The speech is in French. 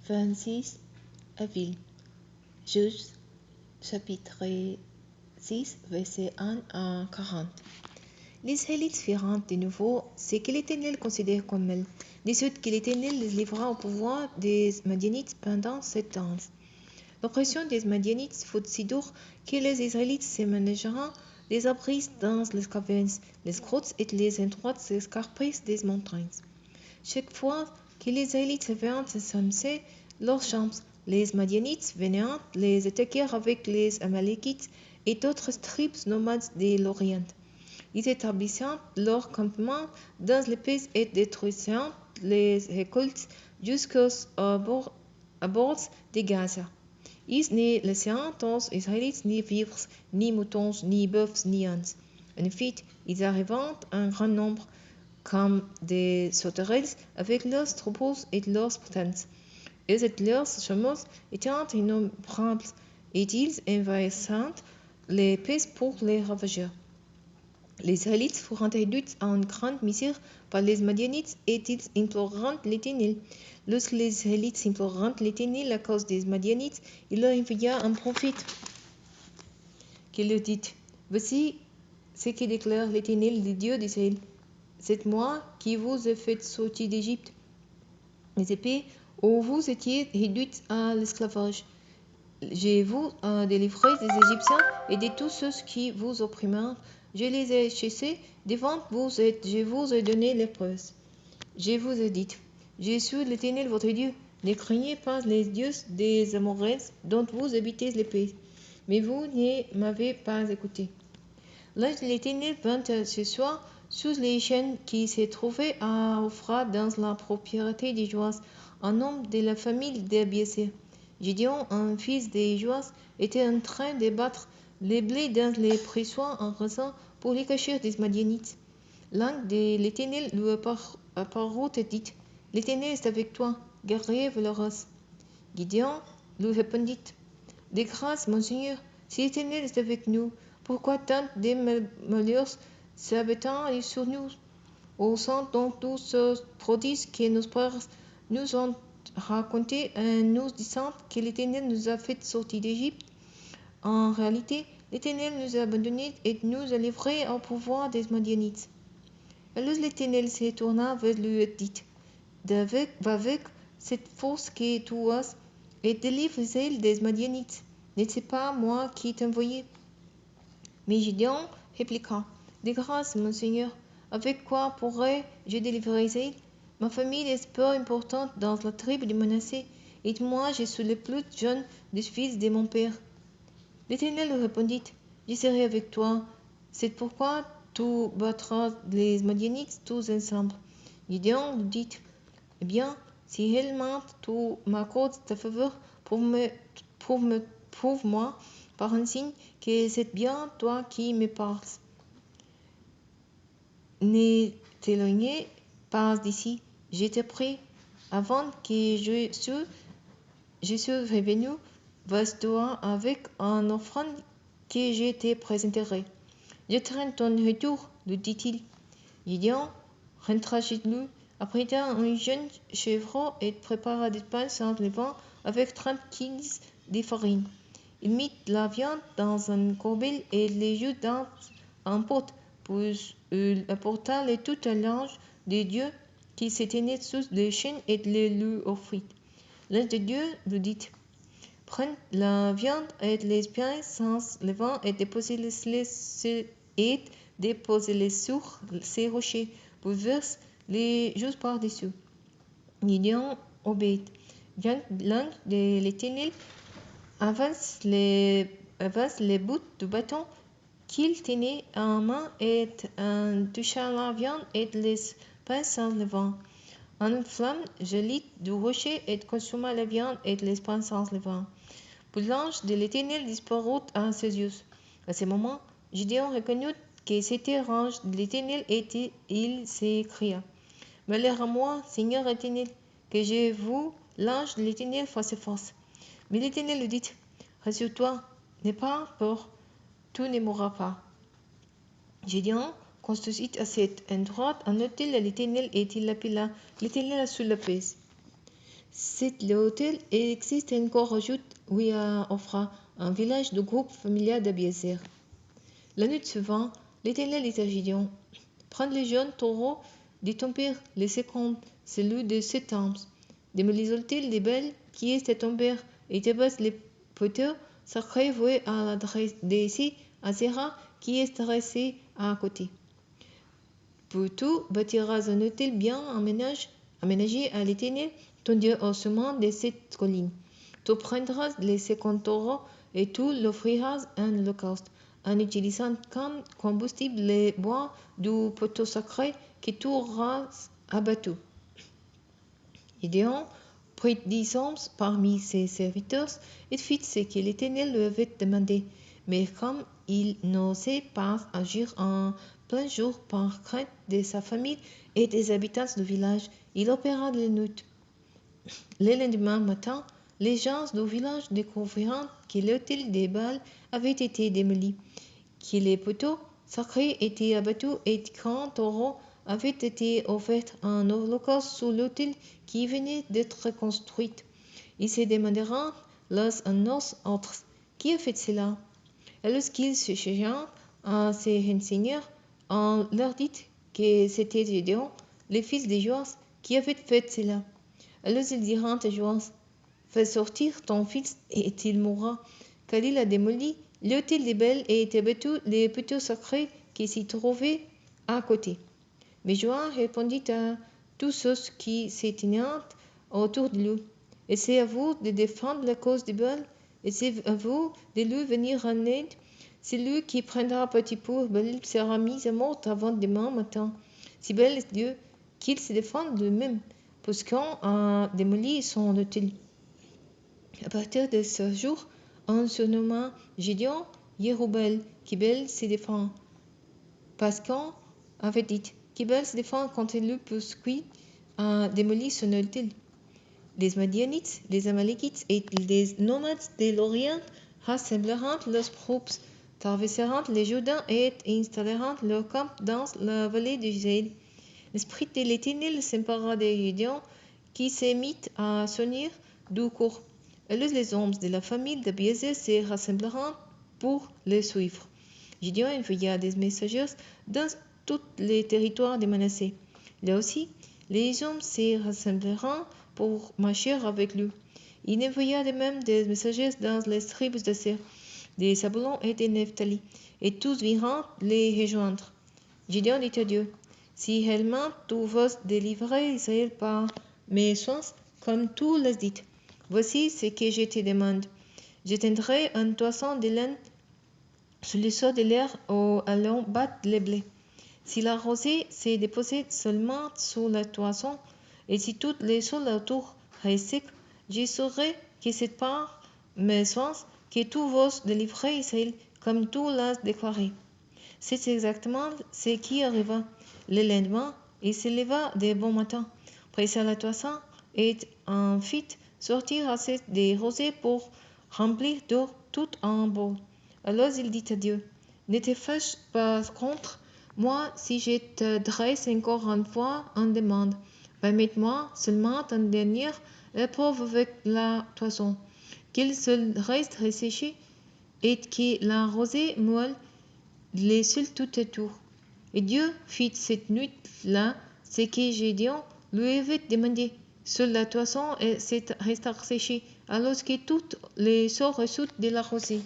26 avril. Juge, chapitre 6, versets 1 à 40. Les Israélites firent de nouveau ce que l'Éternel considère comme mal, de sorte que l'Éternel les livra au pouvoir des Madianites pendant 7 ans. L'oppression des Madianites fut si dure que les Israélites se manégèrent les abris dans les cavernes, les grottes et les endroits escarpés des montagnes. Chaque fois que les Israélites avaient ensemble leurs chambres, les Madianites venaient les attaquer avec les Amalekites et d'autres tribus nomades de l'Orient. Ils établissaient leur campement dans les pays et détruisaient les récoltes jusqu'aux bords de Gaza. Ils ne laissaient aux Israélites ni vivres, ni moutons, ni bœufs, ni ânes. En fait, ils arrivaient en grand nombre comme des sauterelles avec leurs troupeaux et leurs tentes. Et leurs chameaux étaient innombrables, et ils envahissaient les pays pour les ravager. Les Israélites furent réduits en grande misère par les Madianites et ils implorèrent l'Éternel. Lorsque les Israélites implorèrent l'Éternel à cause des Madianites, il leur envoya un prophète qui leur dit: Voici ce que déclare l'Éternel, le Dieu d'Israël. C'est moi qui vous ai fait sortir d'Égypte, des épées où vous étiez réduits à l'esclavage. Je vous ai délivré des Égyptiens et de tous ceux qui vous opprimèrent. Je les ai chassés devant vous et je vous ai donné l'épreuve. Je vous ai dit: Je suis l'Éternel votre Dieu. Ne craignez pas les dieux des Amoréens dont vous habitez les pays. Mais vous ne m'avez pas écouté. L'ange de l'Éternel vint ce soir sous les chaînes qui se trouvaient à Ophra dans la propriété de Joas, un homme de la famille d'Abiézer. Gédéon, un fils de Joas, était en train de battre les blés dans les pressoirs en raison pour les cacher des Madianites. L'ange de l'Éternel lui apparut et dit: L'Éternel est avec toi, guerrier valeureux. Gédéon lui répondit: De grâce, mon Seigneur, si l'Éternel est avec nous, pourquoi tant de malheurs s'abattent sur nous? Au sein donc tous ces prodiges que nos pères nous ont racontés en nous disant que l'Éternel nous a fait sortir d'Égypte. En réalité, l'Éternel nous a abandonnés et nous a livrés au pouvoir des Madianites. Alors l'Éternel se tourna vers lui et dit: Va avec cette force que tu as et délivre Israël des Madianites. N'est-ce pas moi qui t'ai envoyé? Mais Gédéon répliqua: De grâce, mon Seigneur, avec quoi pourrais-je délivrer Israël? Ma famille est peu importante dans la tribu de Manassé, et moi je suis le plus jeune des fils de mon père. L'Éternel lui répondit: Je serai avec toi, c'est pourquoi tu battras les Madianites tous ensemble. Gédéon lui dit: Eh bien, si réellement tu m'accordes ta faveur, prouve-moi par un signe que c'est bien toi qui me parles. Ne t'éloignez pas d'ici, je te prie. Avant que je suis revenu, vas-toi avec un offrande que je te présenterai. Je traîne ton retour, lui dit-il. Gédéon rentra chez lui, apprêta un jeune chèvreau et prépara des pains sans levain avec 30 kg de farine. Il mit la viande dans un corbeil et les jus dans un pot, puis il apporta les tout à l'ange de Dieu qui se tenait sous les chênes et les lui offrit. L'ange de Dieu lui dit: Prends la viande et les pains sans levain et déposez-les sur ces rochers, puis verse les jus par-dessus. Gideon obéit. L'ange de l'Éternel avance les bouts du bâton qu'il tenait en main et en toucha la viande et les pains sans levain. Une flamme jaillit du rocher et consuma la viande et les pains sans levain. Puis l'ange de l'Éternel disparut à ses yeux. À ce moment, Gédéon reconnut que c'était l'ange de l'Éternel et il s'écria: Malheur à moi, Seigneur Éternel, que j'ai vu l'ange de l'Éternel face à face. Mais l'Éternel lui dit: Rassure-toi, n'aie pas peur, tu ne mourras pas. Gédéon construisit à cet endroit un autel à l'Éternel et il l'appela l'Éternel sur la paix. C'est l'hôtel existe encore ajoute oui à Ofra, un village de groupe familial d'Abiezer. La nuit suivante, l'Éternel est à Gédéon. Prends les jeunes taureaux de ton père, les secondes, celui de 7 ans. Démolis l'hôtel des belles qui est ton père, et tabasse les poteaux sacrés voués à l'adresse d'ici à Zéra qui est dressé à côté. Puis tu bâtiras un hôtel bien aménagé à l'Éternel, ton Dieu au sommet de cette colline. Tu prendras les 50 taureaux et tu l'offriras en holocauste, en utilisant comme combustible les bois du poteau sacré que tu auras abattu. Gédéon prit 10 hommes parmi ses serviteurs et fit ce que l'Éternel lui avait demandé. Mais comme il n'osait pas agir en plein jour par crainte de sa famille et des habitants du village, il opéra de nuit. Le lendemain matin, les gens du village découvrirent que l'hôtel des Baals avait été démoli, que les poteaux sacrés étaient abattus et qu'un taureau avait été offert en holocauste sous l'hôtel qui venait d'être construit. Ils se demanderont l'un à l'autre, qui a fait cela? Et lorsqu'ils se cherchèrent à se renseigner, on leur dit que c'était Gédéon, le fils de Joas, qui avait fait cela. Alors ils diront à Joas, fais sortir ton fils et il mourra, car il a démoli l'hôtel des Baals et abattu les poteaux sacrés qui s'y trouvaient à côté. Mais Joas répondit à tous ceux qui se tenaient autour de lui, et c'est à vous de défendre la cause des Baals, et c'est à vous de lui venir en aide. Celui qui prendra parti pour Baal sera mis à mort avant demain matin. Si Baal est Dieu, qu'il se défende lui-même, puisqu'on a démoli son hôtel. À partir de ce jour, on surnomma Gédéon Yérubal, qui Baal se défend. Parce qu'on avait dit que Baal se défend contre lui puisqu'il a démoli son hôtel. Les Madianites, les Amalekites et les nomades de l'Orient rassemblèrent leurs troupes, traversèrent les Jourdains et installèrent leur camp dans la vallée de Zél. L'esprit de l'Éternel s'empara de Gédéon, qui se mit à sonner du cours. Alors les hommes de la famille d'Abiezer se rassemblèrent pour le suivre. Gédéon envoya des messagers dans tous les territoires de Manassé. Là aussi, les hommes se rassemblèrent pour marcher avec lui. Il envoya de même des messagers dans les tribus d'Asser, de Zabulon et de Nephtali, et tous virent les rejoindre. Gédéon dit à Dieu, si réellement tu veux délivrer Israël par mes soins, comme tu l'as dit, voici ce que je te demande. Je tendrai un toison de laine sur le sol de l'air où allons battre les blés. Si la rosée s'est déposée seulement sur la toison, et si tout le sol autour reste sec, je saurai que c'est par mes soins que tu veux délivrer Israël, comme tu l'as déclaré. C'est exactement ce qui arriva. Le lendemain, il se leva de bon matin, pressa la toison et en fit sortir assez de rosée pour remplir d'eau tout un bol. Alors il dit à Dieu, ne te fâche pas contre moi si je te dresse encore une fois en demande. Permets-moi seulement une dernière épreuve avec la toison, qu'il se reste resséché et que la rosée moelle les seuls tout autour. Et Dieu fit cette nuit-là ce que Gédéon lui avait demandé. Seule la toison resta séchée, alors que toutes les sorts ressortent de la rosée.